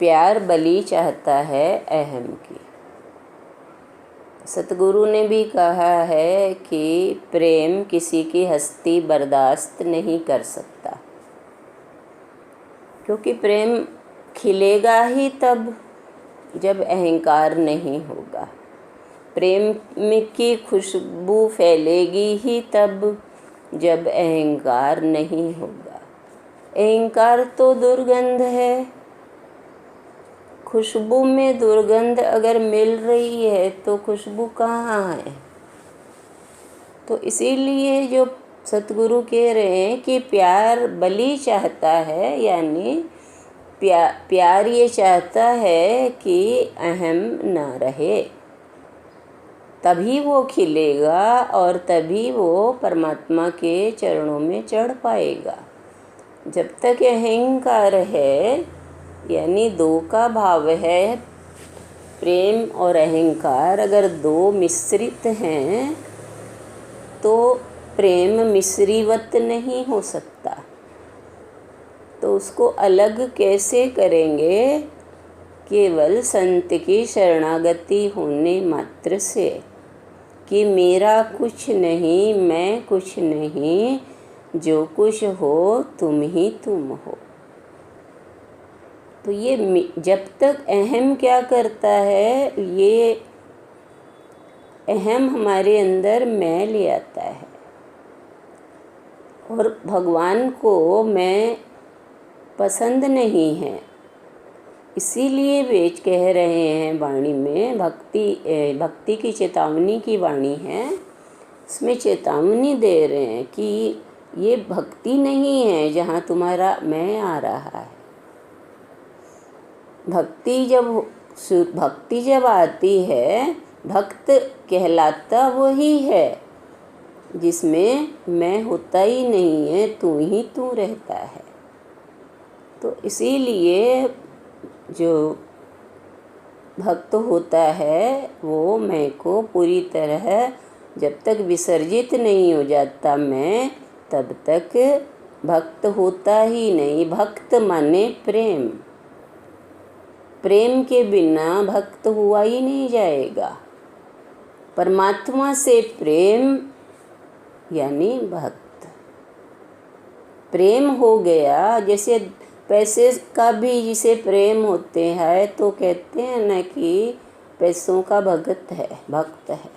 प्यार बलि चाहता है अहम की। सतगुरु ने भी कहा है कि प्रेम किसी की हस्ती बर्दाश्त नहीं कर सकता, क्योंकि प्रेम खिलेगा ही तब जब अहंकार नहीं होगा। प्रेम की खुशबू फैलेगी ही तब जब अहंकार नहीं होगा। अहंकार तो दुर्गंध है, खुशबू में दुर्गंध अगर मिल रही है तो खुशबू कहाँ है। तो इसीलिए जो सतगुरु कह रहे हैं कि प्यार बलि चाहता है, यानी प्यार ये चाहता है कि अहम ना रहे, तभी वो खिलेगा और तभी वो परमात्मा के चरणों में चढ़ पाएगा। जब तक अहंकार है, यानी दो का भाव है, प्रेम और अहंकार अगर दो मिश्रित हैं तो प्रेम मिश्रीवत नहीं हो सकता। तो उसको अलग कैसे करेंगे? केवल संत की शरणागति होने मात्र से, कि मेरा कुछ नहीं, मैं कुछ नहीं, जो कुछ हो तुम ही तुम हो। तो ये जब तक अहम क्या करता है, ये अहम हमारे अंदर मैं ले आता है और भगवान को मैं पसंद नहीं है। इसीलिए वेद कह रहे हैं वाणी में, भक्ति की चेतावनी की वाणी है, इसमें चेतावनी दे रहे हैं कि ये भक्ति नहीं है जहाँ तुम्हारा मैं आ रहा है। भक्ति जब आती है, भक्त कहलाता वही है जिसमें मैं होता ही नहीं है, तू ही तू रहता है। तो इसीलिए जो भक्त होता है वो मैं को पूरी तरह जब तक विसर्जित नहीं हो जाता मैं, तब तक भक्त होता ही नहीं। भक्त माने प्रेम, प्रेम के बिना भक्त हुआ ही नहीं जाएगा। परमात्मा से प्रेम यानी भक्त। प्रेम हो गया, जैसे पैसे का भी जिसे प्रेम होते हैं तो कहते हैं ना कि पैसों का भक्त है।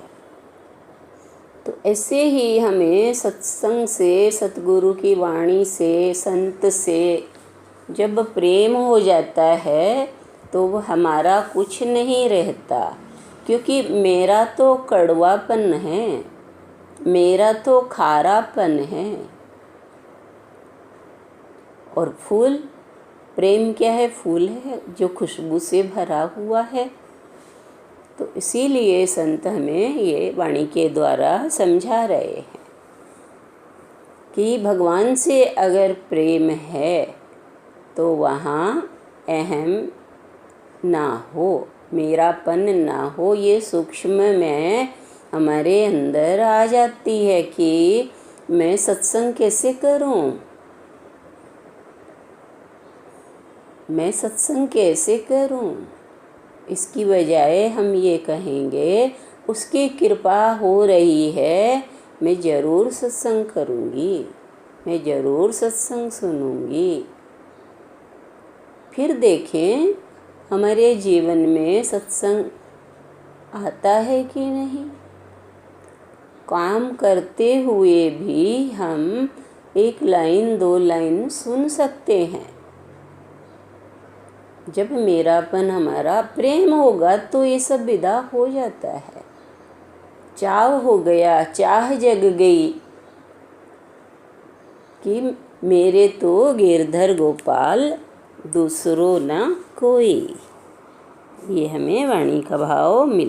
तो ऐसे ही हमें सत्संग से, सतगुरु की वाणी से, संत से जब प्रेम हो जाता है तो वो हमारा कुछ नहीं रहता, क्योंकि मेरा तो कड़वापन है, मेरा तो खारापन है। और फूल, प्रेम क्या है? फूल है जो खुशबू से भरा हुआ है। तो इसीलिए संत हमें ये वाणी के द्वारा समझा रहे हैं कि भगवान से अगर प्रेम है तो वहाँ अहम ना हो, मेरापन ना हो। ये सूक्ष्म मैं हमारे अंदर आ जाती है कि मैं सत्संग कैसे करूं, मैं सत्संग कैसे करूं। इसकी बजाय हम ये कहेंगे उसकी कृपा हो रही है, मैं ज़रूर सत्संग करूंगी, मैं ज़रूर सत्संग सुनूंगी। फिर देखें हमारे जीवन में सत्संग आता है कि नहीं। काम करते हुए भी हम 1 लाइन 2 लाइन सुन सकते हैं। जब मेरापन हमारा प्रेम होगा तो ये सब विदा हो जाता है। चाव हो गया, चाह जग गई कि मेरे तो गिरधर गोपाल दूसरो ना कोई। ये हमें वाणी का भाव मिल